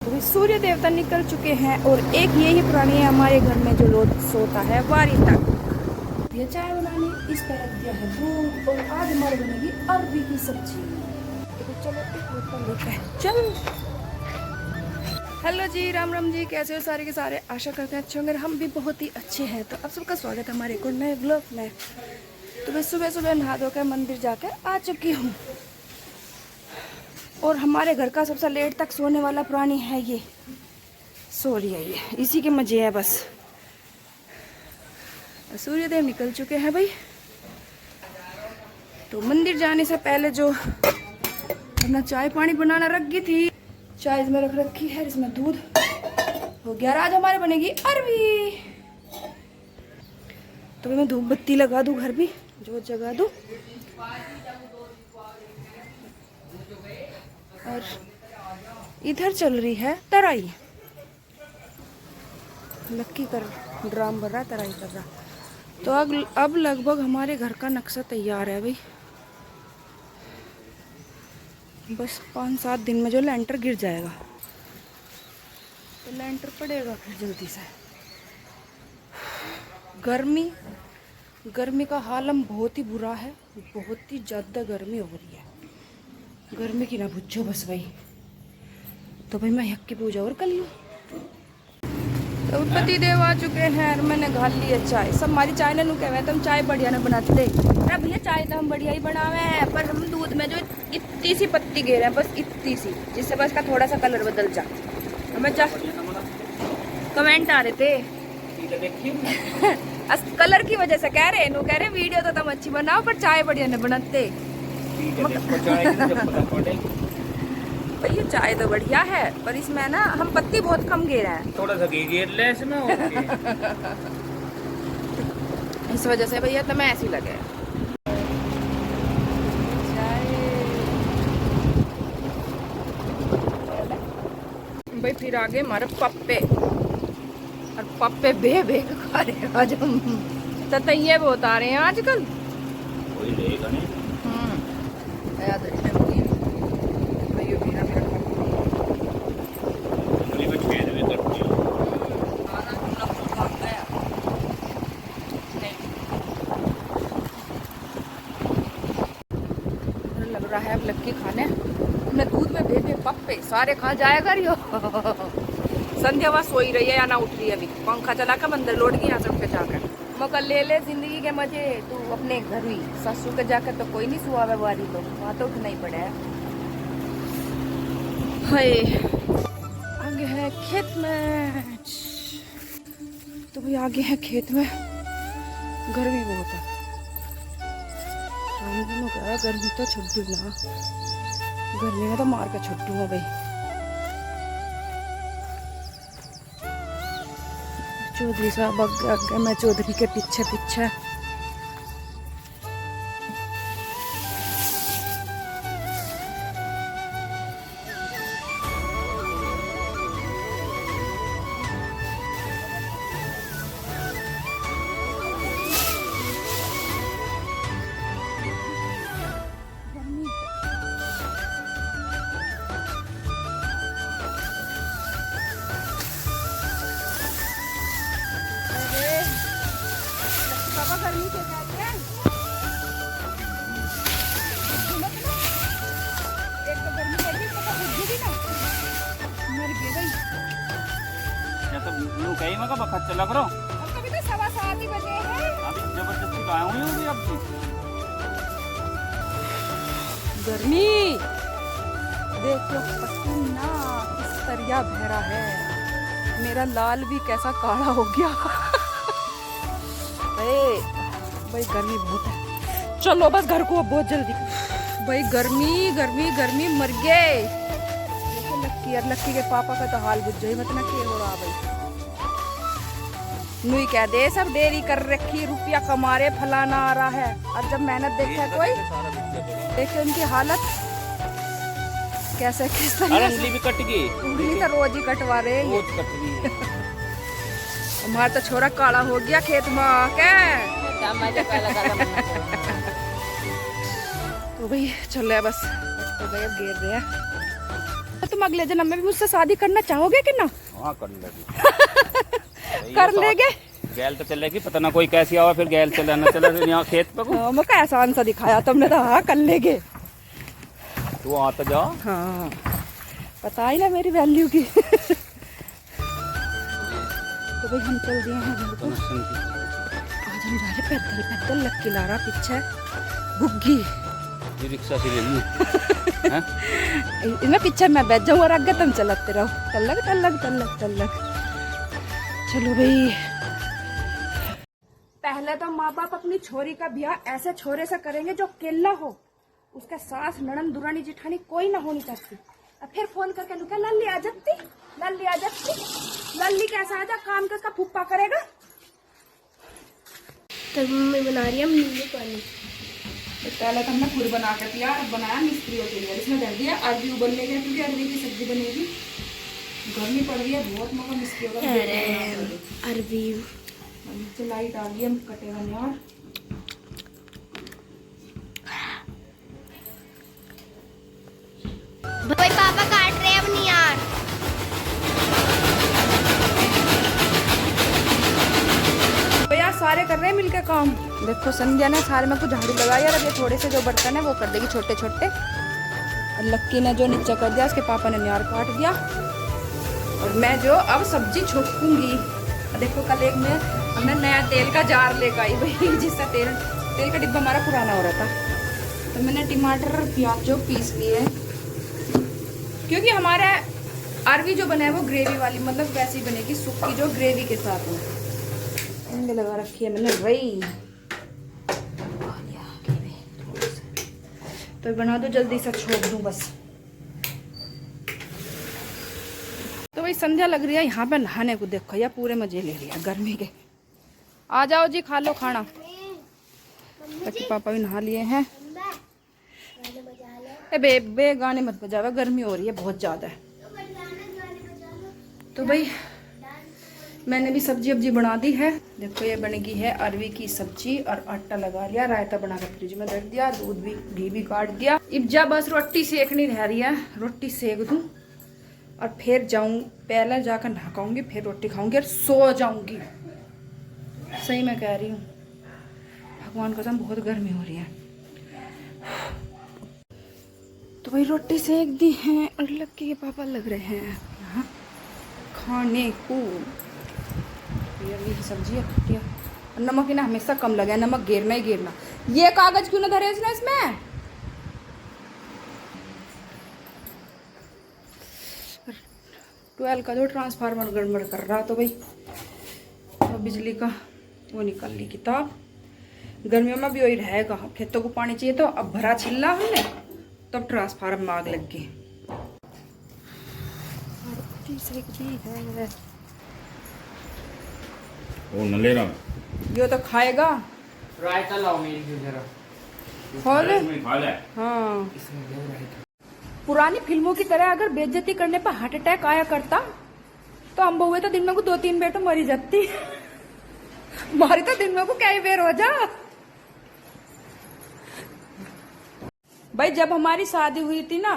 तो सूर्य देवता निकल चुके हैं और एक यही प्राणी है हमारे घर में जो रोज सोता है वारी तक। ये चाय बनाने इस पर रख दिया है दूध और आज हमारे बनेगी अरबी की सब्जी। तो चलो एक बोतल लेकर चल। हेलो जी, राम राम जी, कैसे हो सारे के सारे? आशा करते हैं अच्छे होंगे। हम भी बहुत ही अच्छे हैं। तो आप सबका स्वागत है हमारे एक और नए व्लॉग में। तो मैं सुबह सुबह नहा धोकर मंदिर जाकर आ चुकी हूँ और हमारे घर का सबसे लेट तक सोने वाला प्राणी है ये। सो रही है ये, इसी के मजे है बस। सूर्यदेव निकल चुके हैं भाई। तो मंदिर जाने से पहले जो अपना चाय पानी बनाना रख गई थी, चाय इसमें रख रखी है, इसमें दूध हो गया। आज हमारे बनेगी अरबी। तो मैं धूप बत्ती लगा दूं, घर भी जो जगा दूं। और इधर चल रही है तराई। लक्की कर ड्राम भर रहा, तराई कर रहा। तो अब लगभग हमारे घर का नक्शा तैयार है भाई। बस 5-7 दिन में जो लेंटर गिर जाएगा तो लेंटर पड़ेगा फिर जल्दी से। गर्मी का हालम बहुत ही बुरा है, बहुत ही ज़्यादा गर्मी हो रही है। गर्मी की ना पूछो बस भाई। तो भाई मैं यज्ञ की पूजा और कर लूँ। तो पति देव आ चुके हैं और मैंने घाल ली है चाय। सब हमारी चाय ने कह रहे तुम चाय बढ़िया ना बनाते। अरे भैया चाय तो हम बढ़िया ही बनावे हैं, पर हम दूध में जो इतनी सी पत्ती गिर है, बस इतनी सी, जिससे बस का थोड़ा सा कलर बदल जा। हमें कमेंट आ रहे थे कलर की वजह से कह रहे वीडियो तो तुम अच्छी बनाओ पर चाय बढ़िया न बनाते। भैया चाय तो बढ़िया है पर इसमें ना हम पत्ती बहुत कम गिर रहे हैं, थोड़ा सा घेर ले इसमें। इस वजह से भैया तुम्हें ऐसी लगे। भाई फिर आगे हमारे पप्पे, और पप्पे बे बे खा रहे हैं आज हम। ततैये बहुत आ रहे हैं आजकल। कोई लेगा नहीं। याद रखना लग रहा है अब लक्की खाने। हमने दूध में भेजे पप्पे सारे खा जाएगा रियो। संध्या वहाँ सोई रही है या ना उठ रही है अभी। पंखा चला कर अंदर लौट गई यहाँ से उठ के जाकर। मौका ले ले जिंदगी के मजे। तू अपने घर ही ससुर के जाकर तो कोई नहीं सुहा वारी, तो वहाँ तो उठना ही पड़ा है। हाय आगे है खेत में। तो भाई आगे है खेत में, गर्मी बहुत है। गर्मी तो छुट्टू ना, गर्मी में तो मार के छुट्टू है भाई। चौधरी साहब आगे, मैं चौधरी के पीछे पीछे। पापा गर्मी से क्या है? एक तो गर्मी पड़ी, पापा बुद्धि ना मर गए भाई। या तो यूं कहीं मैं कब खर्चा लग रहा हूं। अब कभी तो 7:15 बजे हैं। अभी जबरदस्ती कहाँ हुई होगी अब की गर्मी देख लो, पसीना किस तरह बह रहा है। मेरा लाल भी कैसा काला हो गया। भाई गर्मी बहुत है। चलो बस घर को बहुत जल्दी। भाई गर्मी गर्मी गर्मी मर गए। लक्की यार, लक्की के पापा का तो हाल बुझ जाए मत ना के हो रहा भाई। नुई कह दे सब देरी कर रखी, रुपया कमा रहे, फलाना आ रहा है। अब जब मेहनत देखता है कोई, देखे उनकी हालत कैसे किस तरह। उंगली भी कट गई। उंगली तो रोज ही कटवा रहे हैं। रोज कट गई। हमारा तो छोरा काला हो गया खेत में आके। तो भाई चल रहा है बस। तो गए अब घेर रहे हैं। तुम अगले जन्म में भी मुझसे शादी करना चाहोगे कि ना? हाँ कर लेगी। कर लेगे। गैल तो चलेगी, पता ना कोई कैसी आवा फिर गैल चलाना चला यहाँ खेत पे को। मैं क्या आसान सा दिखाया तुमने तो। हाँ कर लेगे। तू आता जा। हाँ पता ही ना मेरी वैल्यू की। तो भाई हम चल दिए हैं घर को। आज हम जा रहे पैदल पैदल। लक्की ला रहा पीछे गुग्गी। ये रिक्शा से ले ली। इनमें पीछे मैं बैठ जाऊँ और आगे तुम चलाते रहो। तल्लक तल्लक तल्लक तल्लक। चलो भाई। पहले तो माँ बाप अपनी छोरी का ब्याह ऐसे छोरे से करेंगे जो केला हो, उसके सास ननन दुरानी जिठानी कोई ना होनी चाहिए। अब फिर फोन करके लुका लल्ली आ जाती, लल्ली आ जाती। लल्ली कैसा आजा, काम का उसका फूफा करेगा। तो मम्मी बना रही है नींबू पानी। तो पहले तो हमने खुद बना के दिया, अब बनाया मिस्त्रियों के लिए। इसमें डाल दिया अरबी उबलने के, क्योंकि अरबी की सब्जी बनेगी। गर्मी पड़ रही है बहुत, मगर मिस्त्रियों का अरबी नीचे लाइट आ गई, हम कटेगा नहीं। और भाई पापा काट रहे हैं अब नहीं यार। तो यार सारे कर रहे हैं मिलके काम। देखो संध्या ने सारे में कुछ झाड़ू लगाई और अब ये थोड़े से जो बर्तन है वो कर देगी छोटे छोटे। और लक्की ने जो नीचे कर दिया, उसके पापा ने न्यार काट दिया। और मैं जो अब सब्जी छोकूंगी। देखो कल एक में हमने नया तेल का जार लेकर आई भाई, जिससे तेल का डिब्बा हमारा पुराना हो रहा था। तो मैंने टमाटर और प्याज जो पीस लिए, क्योंकि हमारा अरबी जो बना है वो ग्रेवी वाली, मतलब वैसी बनेगी सूखी जो ग्रेवी के साथ हो। इनमें लगा रखी है मैंने वही। तो बना दो जल्दी से, छोड़ दूं बस। तो वही संध्या लग रही है यहाँ पे नहाने को। देखो या पूरे मजे ले रही है गर्मी के। आ जाओ जी खा लो खाना। ताकि पापा भी नहा लिए हैं। बे गाने मत बजावा, गर्मी हो रही है बहुत ज़्यादा। तो भाई मैंने भी सब्जी वब्जी बना दी है। देखो ये बनेगी है अरवी की सब्जी, और आटा लगा लिया, रायता बना कर फ्रिज में रख दिया, दूध भी घी भी काट दिया। इब्जा बस रोटी सेकनी रह रही है, रोटी सेक दूँ और फिर जाऊँ। पहले जाकर नहाऊंगी, फिर रोटी खाऊंगी और सो जाऊंगी। सही मैं कह रही हूँ, भगवान कसम बहुत गर्मी हो रही है। तो वही रोटी सेक दी है और लक्की के पापा लग रहे हैं यहाँ खाने को। ये सब्जी है खटिया। नमक ही ना हमेशा कम लगा है, नमक गिरना ही गिरना। ये कागज क्यों ना धरे इसने इसमें। 12 का जो ट्रांसफार्मर गड़बड़ कर रहा। तो भाई तो बिजली का वो निकाल ली किताब। गर्मियों में भी वही रहेगा, खेतों को पानी चाहिए। तो अब भरा छिल्ला हमने, तब ट्रांसफार्मर में आग लग गई। वो न ले रहा। यो तो खाएगा। रायता लाओ मेरी जरा। खा ले। खा ले। हाँ इसमें दो रायता। पुरानी फिल्मों की तरह अगर बेइज्जती करने पर हार्ट अटैक आया करता तो हम बहुए तो दिन में को 2-3 बेर तो मरी जाती। मारी तो दिन में को क्या ही बेर हो जा। भाई जब हमारी शादी हुई थी ना,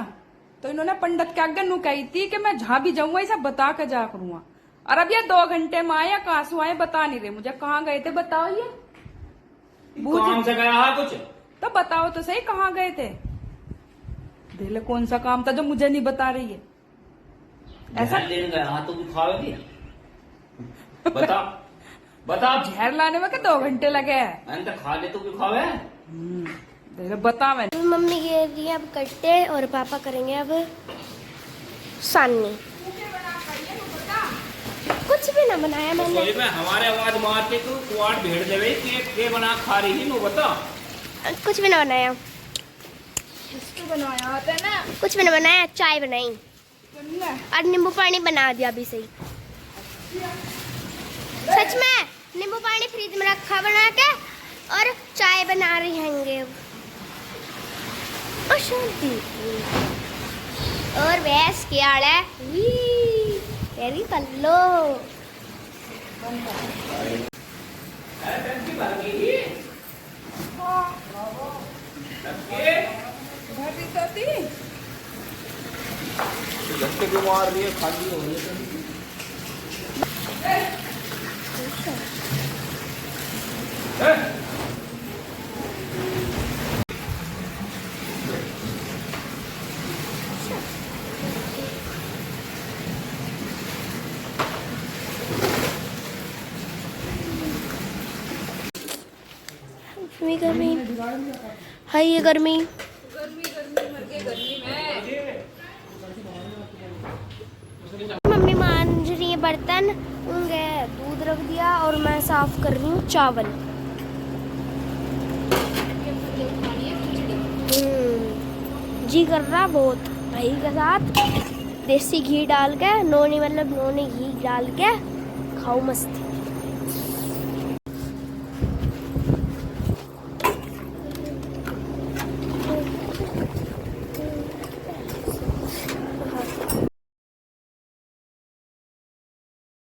तो इन्होंने पंडित के आगे नू कही थी कि मैं जहां भी जाऊंगा ऐसा बता के जा करूंगा। और अब ये 2 घंटे में आए या कहां से आए बता नहीं रहे मुझे। कहाँ गए थे बताओ। ये काम से गया है कुछ तो बताओ तो सही, कहाँ गए थे। दिल कौन सा काम था जो मुझे नहीं बता रही है। ऐसा लेने गया हाँ तो खाओगी। बता बता। जहर लाने में क्या 2 घंटे लगे हैं। मैंने तो खा ले तो क्यों खावे। बता मैं। मम्मी कह रही है अब कटते हैं और पापा करेंगे अब साननी। कुछ भी ना बनाया मैंने। में हमारे आवाज मार के तू कुआड़ भेड़ देवे के बना खा रही थी। नो बता। कुछ भी ना बनाया। इसको बनाया आता है ना। कुछ भी ना बनाया, चाय बनाई और नींबू पानी बना दिया अभी सही। सच में नींबू पानी फ्रिज में रखा बना के, और चाय बना रही हैंगे और भैंस की आड़ है तेरी पल्लो। झटके भी मार रही है, खाली हो रही है। गर्मी है, ये गर्मी मम्मी मांज रही है बर्तन, उनके दूध रख दिया और मैं साफ कर रही हूँ चावल। जी कर रहा बहुत भाई के साथ देसी घी डाल के, नोनी मतलब नोनी घी डाल के खाओ मस्त।